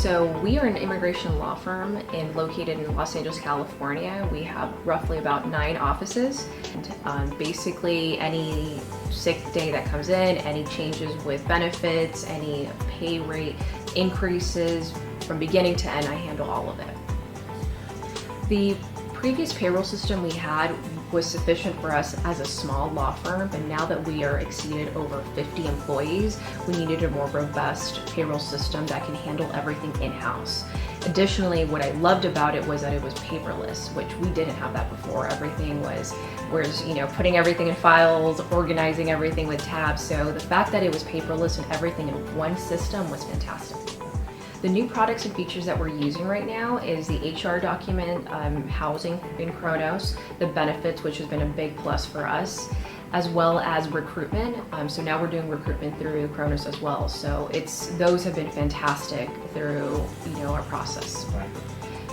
So we are an immigration law firm located in Los Angeles, California. We have roughly about 9 offices. And, basically, any sick day that comes in, any changes with benefits, any pay rate increases, from beginning to end, I handle all of it. The previous payroll system we had was sufficient for us as a small law firm, but now that we are exceeded over 50 employees, we needed a more robust payroll system that can handle everything in-house. Additionally, what I loved about it was that it was paperless, which we didn't have that before. Everything was, putting everything in files, organizing everything with tabs. So the fact that it was paperless and everything in one system was fantastic. The new products and features that we're using right now is the HR document, housing in Kronos, the benefits, which has been a big plus for us, as well as recruitment. So now we're doing recruitment through Kronos as well. So those have been fantastic through our process.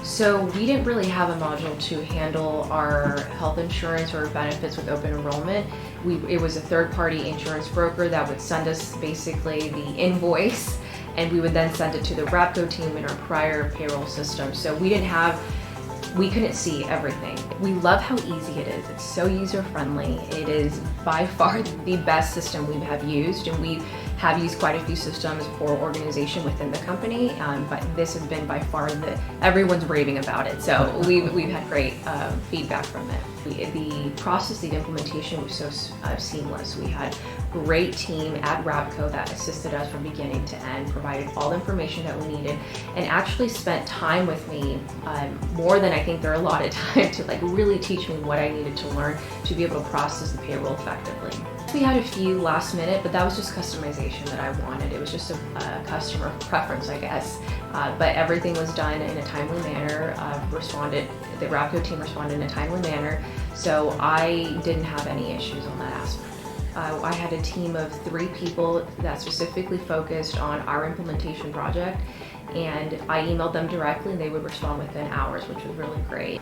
So we didn't really have a module to handle our health insurance or benefits with open enrollment. It was a third-party insurance broker that would send us basically the invoice, and we would then send it to the Rabco team in our prior payroll system. So we couldn't see everything. We love how easy it is. It's so user-friendly. It is by far the best system we have used, and we have used quite a few systems for organization within the company, but this has been by far everyone's raving about it. So we've had great feedback from it. The process, the implementation was so seamless. We had a great team at Rabco that assisted us from beginning to end, provided all the information that we needed, and actually spent time with me, more than I think they're allotted time, to really teach me what I needed to learn to be able to process the payroll effectively. We had a few last minute, but that was just customization that I wanted. It was just a customer preference, I guess. But everything was done in a timely manner. The Rabco team responded in a timely manner, so I didn't have any issues on that aspect. I had a team of 3 people that specifically focused on our implementation project, and I emailed them directly and they would respond within hours, which was really great.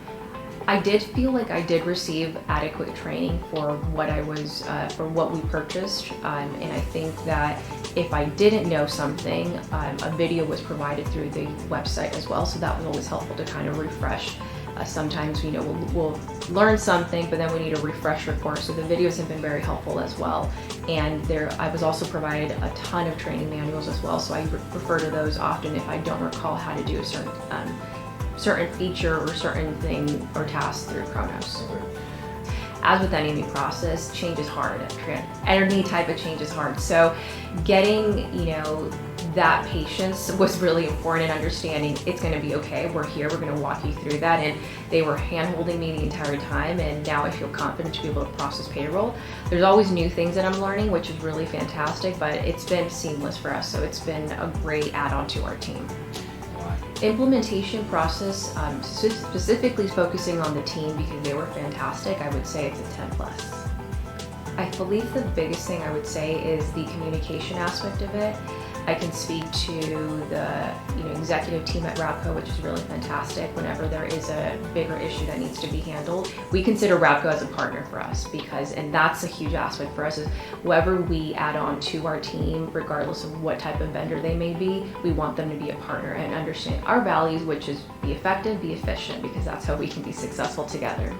I did feel like I did receive adequate training for what we purchased, and I think that if I didn't know something, a video was provided through the website as well, so that was always helpful to kind of refresh. Sometimes we'll learn something, but then we need a refresher course, so the videos have been very helpful as well. And I was also provided a ton of training manuals as well, so I refer to those often if I don't recall how to do a certain feature or certain thing or task through Kronos. As with any new process, change is hard. Any type of change is hard. So getting, that patience was really important, and understanding it's going to be okay. We're here. We're going to walk you through that. And they were hand-holding me the entire time, and now I feel confident to be able to process payroll. There's always new things that I'm learning, which is really fantastic, but it's been seamless for us. So it's been a great add-on to our team. Implementation process, specifically focusing on the team because they were fantastic, I would say it's a 10+. I believe the biggest thing I would say is the communication aspect of it. I can speak to the executive team at Rabco, which is really fantastic. Whenever there is a bigger issue that needs to be handled, we consider Rabco as a partner for us, and that's a huge aspect for us, is whoever we add on to our team, regardless of what type of vendor they may be, we want them to be a partner and understand our values, which is be effective, be efficient, because that's how we can be successful together.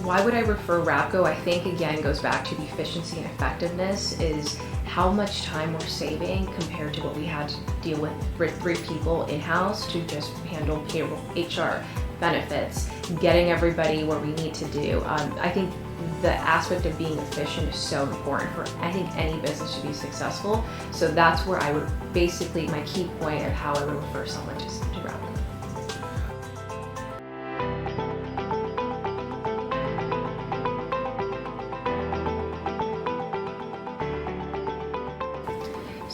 Why would I refer Rabco? I think again goes back to the efficiency and effectiveness, is how much time we're saving compared to what we had to deal with 3 people in-house to just handle payroll, HR, benefits, getting everybody where we need to do. I think the aspect of being efficient is so important for, I think, any business to be successful. So that's where I would my key point of how I would refer someone to